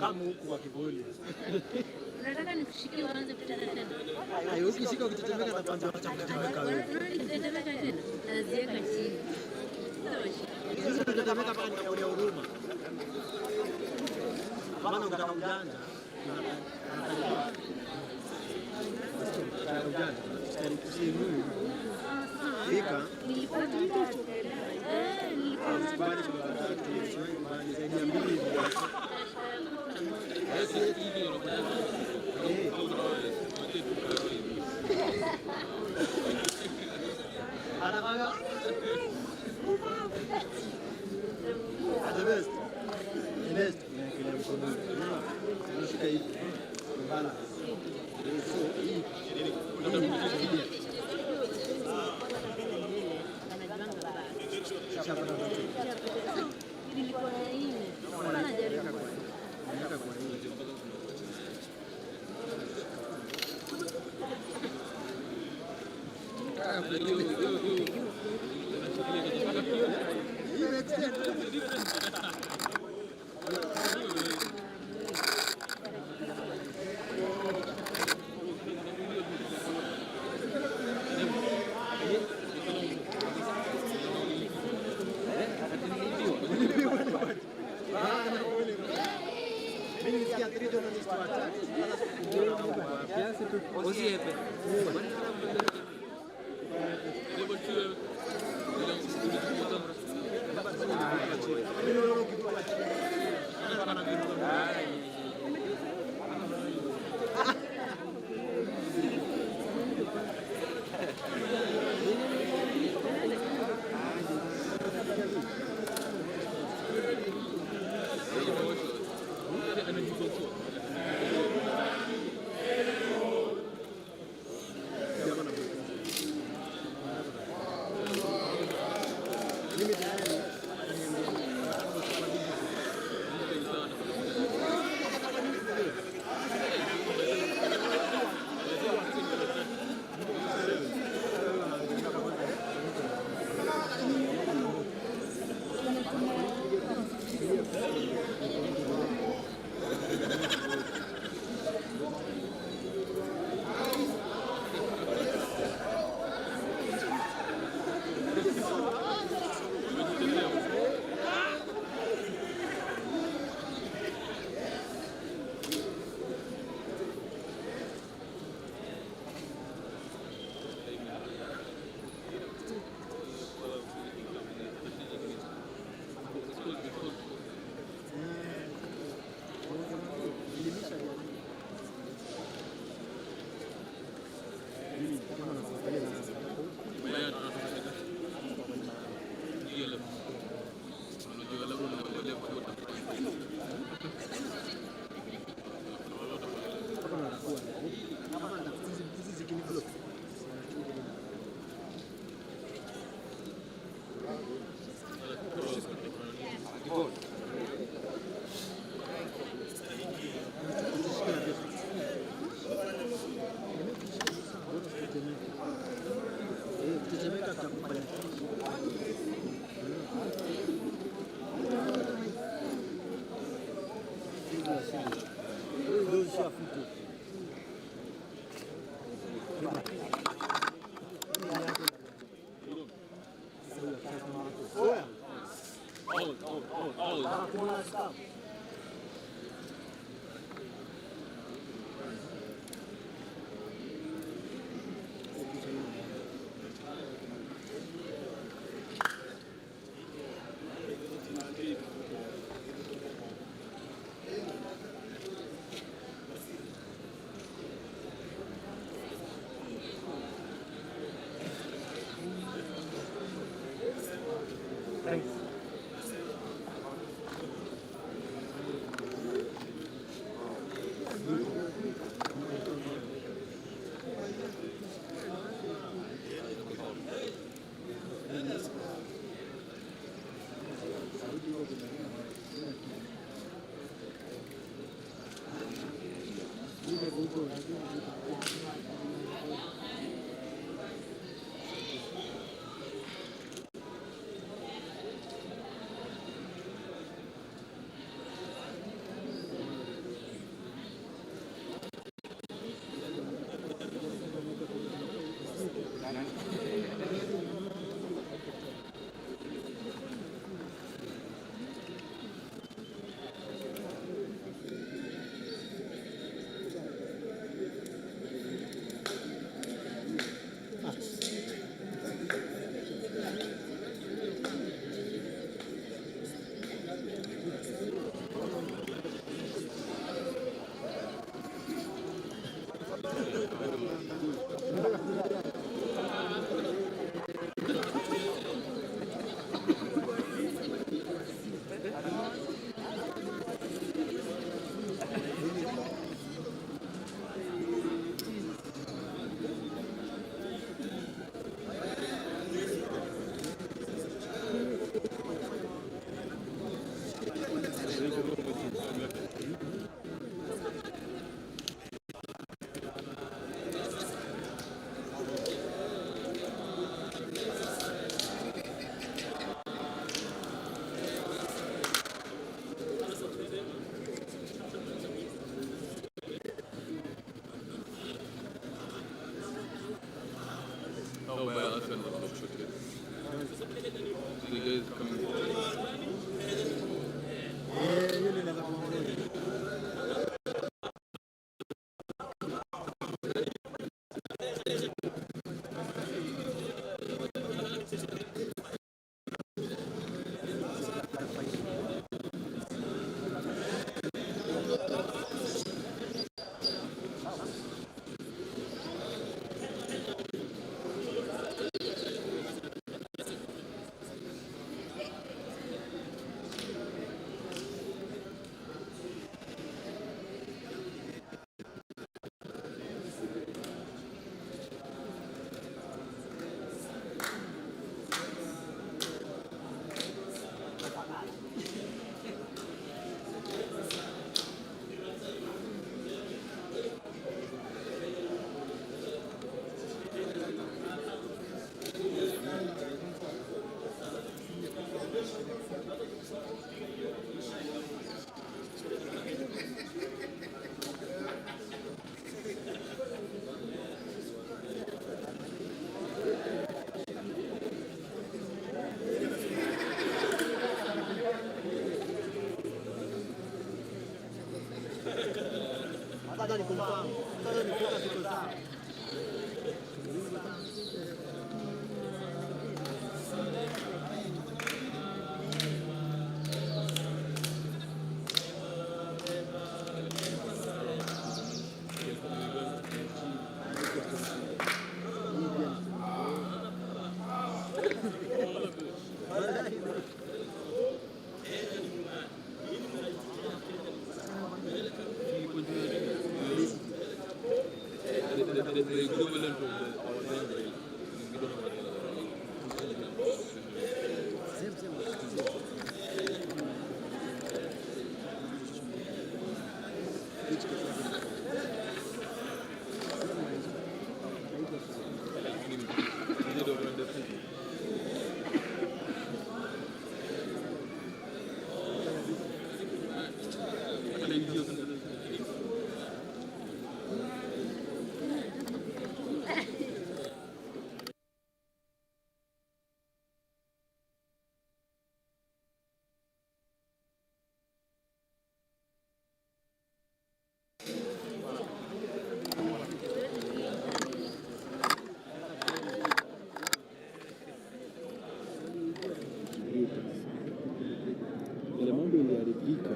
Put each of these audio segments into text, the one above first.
Kama huku wa kivuli. Nataka nikushikie uanze kutetemeka. Hayo ukishika ukitetemeka na kwanza acha kutetemeka wewe. Nitetemeka tena. Naziweka chini. Sisi tunatetemeka mpaka nikakulia huruma. Maana ukitaka ujanja Fika. Nilikuwa Oh, by us and the book shoot it. So you guys coming the equivalent of the online rate. We don't have yale mambo yaliharibika.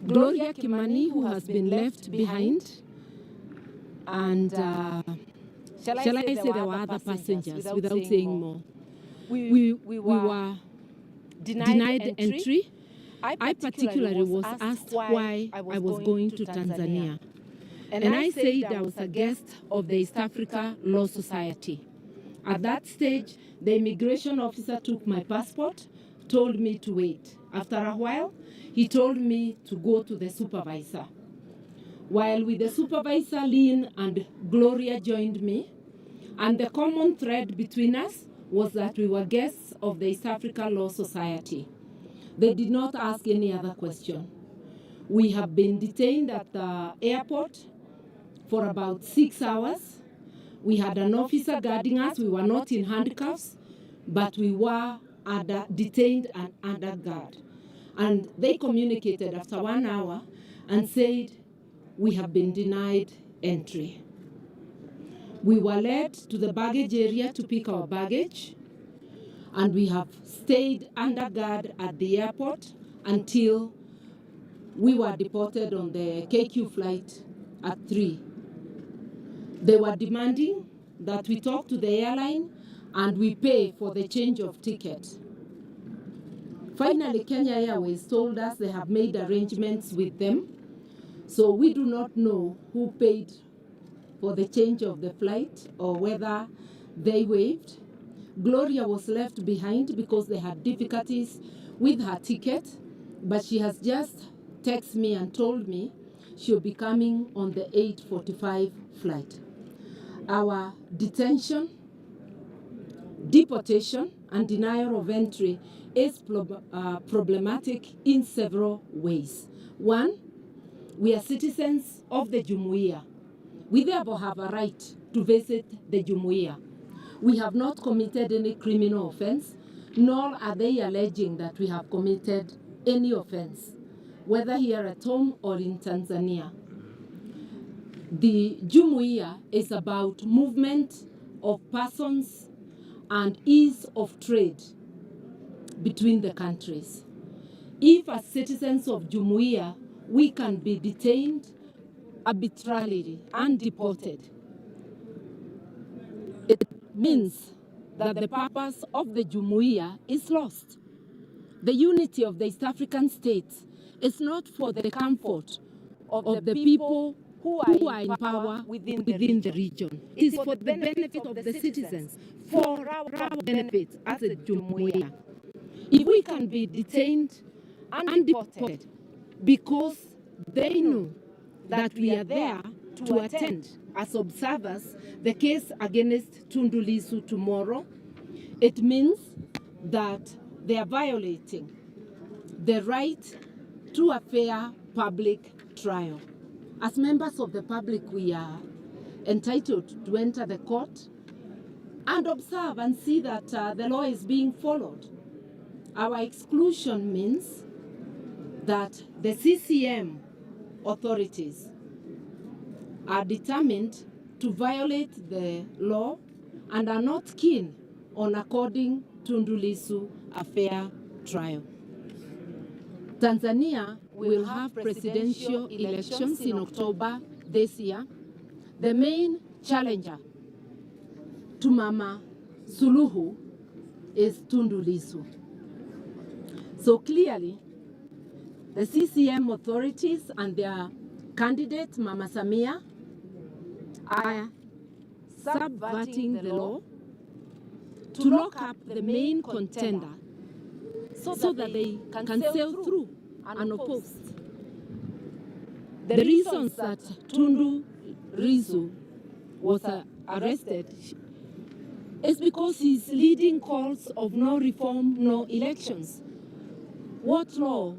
Gloria Kimani, who has been left behind, and shall I say there were other passengers without saying more. We were denied entry. I particularly was asked why I was going to Tanzania. And I said I was a guest of the East Africa Law Society. At that stage, the immigration officer took my passport, told me to wait. After a while, he told me to go to the supervisor. While with the supervisor, Lynn and Gloria joined me, and the common thread between us was that we were guests of the East Africa Law Society. They did not ask any other question. We have been detained at the airport for about 6 hours. We had an officer guarding us. We were not in handcuffs, but we were detained and under guard. And they communicated after 1 hour and said, we have been denied entry. We were led to the baggage area to pick our baggage, and we have stayed under guard at the airport until we were deported on the KQ flight at 3. They were demanding that we talk to the airline and we pay for the change of ticket. Finally, Kenya Airways told us they have made arrangements with them, so we do not know who paid for the change of the flight or whether they waived. Gloria was left behind because they had difficulties with her ticket, but she has just texted me and told me she'll be coming on the 8:45 flight. Our detention, deportation, and denial of entry is problematic in several ways. One, we are citizens of the Jumuiya. We therefore have a right to visit the Jumuiya. We have not committed any criminal offense, nor are they alleging that we have committed any offense, whether here at home or in Tanzania. The Jumuiya is about movement of persons and ease of trade between the countries. If as citizens of Jumuiya, we can be detained arbitrarily and deported, it means that the purpose of the Jumuiya is lost. The unity of the East African states is not for the comfort of the people who are in power within the region. It is for the benefit of the citizens, for our benefit as a Jumuiya. If we can be detained and deported because they know that we are there to attend as observers the case against Tundu Lissu tomorrow, it means that they are violating the right to a fair public trial. As members of the public, we are entitled to enter the court and observe and see that the law is being followed. Our exclusion means that the CCM authorities are determined to violate the law and are not keen on according Tundu Lissu a fair trial. Tanzania will have presidential elections in October this year. The main challenger to Mama Suluhu is Tundu Lissu. So clearly, the CCM authorities and their candidate, Mama Samia, are subverting the law to lock up the main contender so that they can sail through unopposed. The reasons that Tundu Lissu was arrested is because he's leading calls of no reform, no elections. What law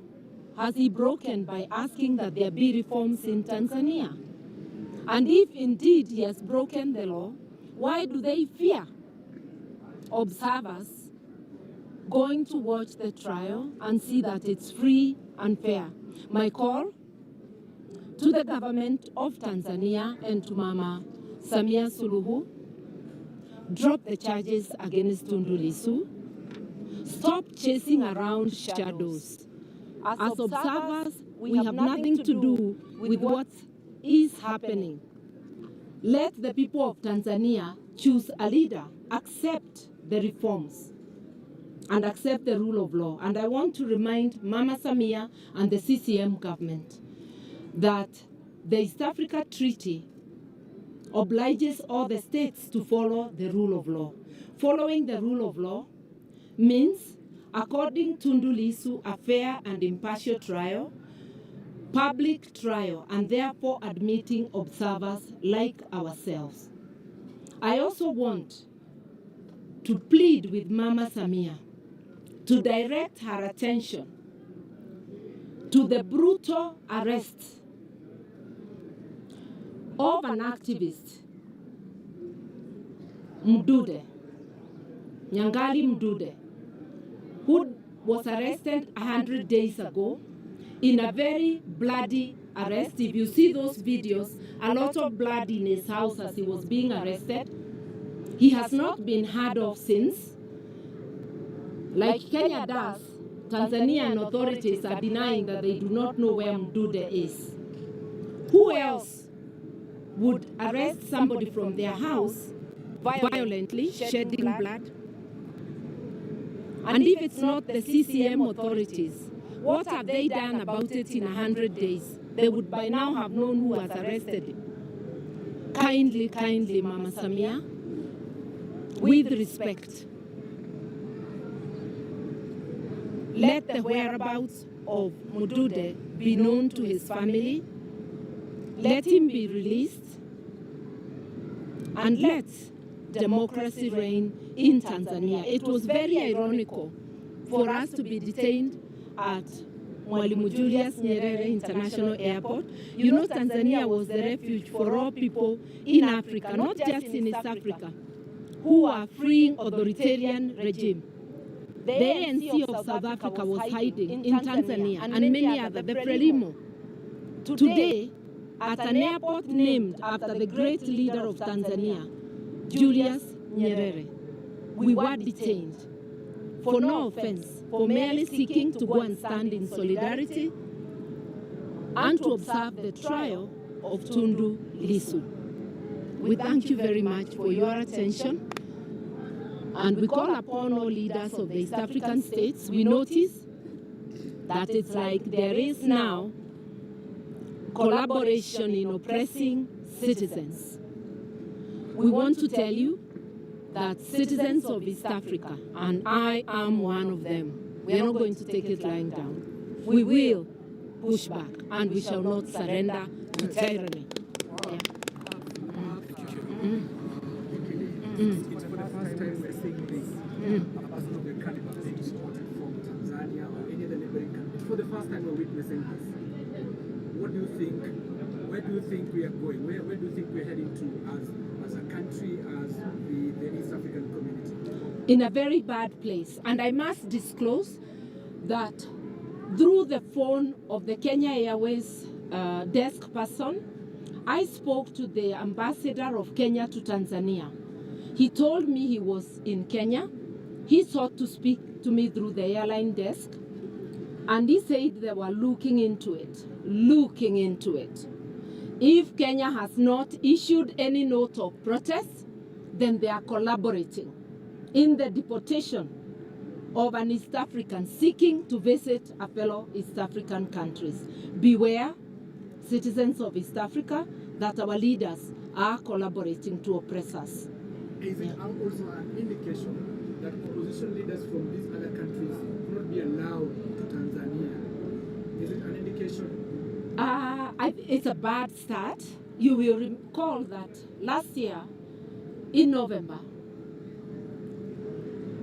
has he broken by asking that there be reforms in Tanzania? And if indeed he has broken the law, why do they fear observers going to watch the trial and see that it's free and fair? My call to the government of Tanzania and to Mama Samia Suluhu: drop the charges against Tundu Lissu. Stop chasing around shadows. As observers, we have nothing to do with what is happening. Let the people of Tanzania choose a leader, accept the reforms, and accept the rule of law. And I want to remind Mama Samia and the CCM government that the East Africa Treaty obliges all the states to follow the rule of law. Following the rule of law means according Tundu Lissu a fair and impartial trial, public trial, and therefore admitting observers like ourselves. I also want to plead with Mama Samia to direct her attention to the brutal arrest of an activist, Mdude, Nyangali Mdude, who was arrested 100 days ago in a very bloody arrest. If you see those videos, a lot of blood in his house as he was being arrested. He has not been heard of since. Like Kenya does, Tanzanian authorities are denying that they do not know where Mdude is. Who else would arrest somebody from their house violently, shedding blood? And if it's not the CCM authorities, what have they done about it in 100 days? They would by now have known who has arrested him. Kindly, Mama Samia, with respect, let the whereabouts of Mdude be known to his family. Let him be released, and let democracy reign in Tanzania. It was very ironical for us to be detained at Mwalimu Julius Nyerere International Airport. You know, Tanzania was the refuge for all people in Africa, not just in East Africa, who are fleeing authoritarian regime. The ANC of South Africa was hiding in Tanzania and many others, the Frelimo. Today, at an airport named after the great leader of Tanzania, Julius Nyerere, we were detained for no offense, for merely seeking to go and stand in solidarity and to observe the trial of Tundu Lissu. We thank you very much for your attention, and we call upon all leaders of the East African states. We notice that it's like there is now collaboration in oppressing citizens. We want to tell you that citizens of East Africa, and I am one of them, we are not going to take it lying down. We will push back, and we shall not surrender to tyranny. Yeah. It's for the first time we're seeing this. A person of the caliber being supported for Tanzania or any other neighboring country. For the first time we're witnessing this. What do you think? Where do you think we are going? Where do you think we're heading to as a country, as the East African community? In a very bad place. And I must disclose that through the phone of the Kenya Airways desk person, I spoke to the ambassador of Kenya to Tanzania. He told me he was in Kenya. He sought to speak to me through the airline desk. And he said they were looking into it. If Kenya has not issued any note of protest, then they are collaborating in the deportation of an East African seeking to visit a fellow East African countries. Beware, citizens of East Africa, that our leaders are collaborating to oppress us. Is it also an indication that opposition leaders from these other countries will not be allowed to Tanzania? Is it an indication? It's a bad start. You will recall that last year, in November,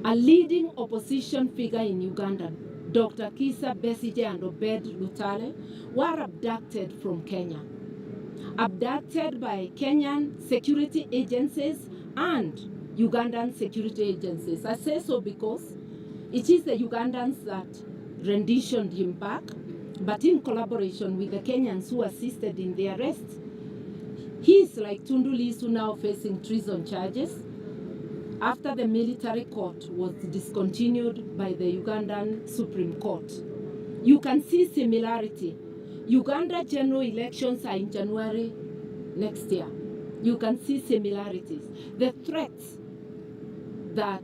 a leading opposition figure in Uganda, Dr. Kizza Besigye and Obed Lutale, were abducted from Kenya. Abducted by Kenyan security agencies and Ugandan security agencies. I say so because it is the Ugandans that renditioned him back, but in collaboration with the Kenyans who assisted in the arrest. He is like Tundu Lissu now facing treason charges after the military court was discontinued by the Ugandan Supreme Court. You can see similarity. Uganda general elections are in January next year. You can see similarities. The threats that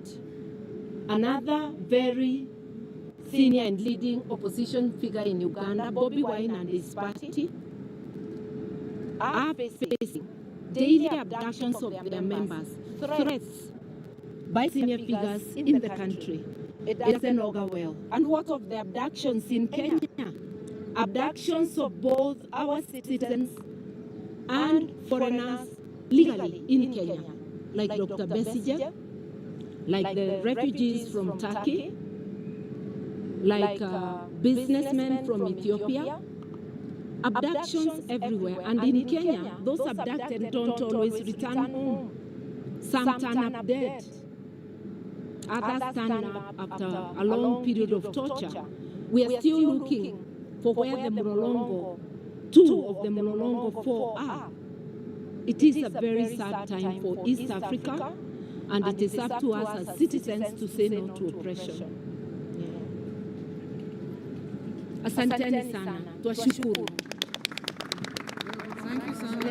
another very senior and leading opposition figure in Uganda, Bobi Wine and his party, are facing daily abductions of their members, threats by senior figures in the country. It doesn't augur well. And what of the abductions in Kenya? Abductions of both our citizens and foreigners legally in Kenya, like Dr. Besigye, like the refugees from Turkey, like businessmen from Ethiopia. Abductions everywhere. And in Kenya, those abducted don't always return home. Some turn up dead. Others turn up after a long period of torture. We are still looking for where the Mlolongo, 2 of the Mlolongo 4 are. It is a very sad time for East Africa, and it is up to us as citizens to say no to oppression. Asanteni sana. Twashukuru. Thank you so much.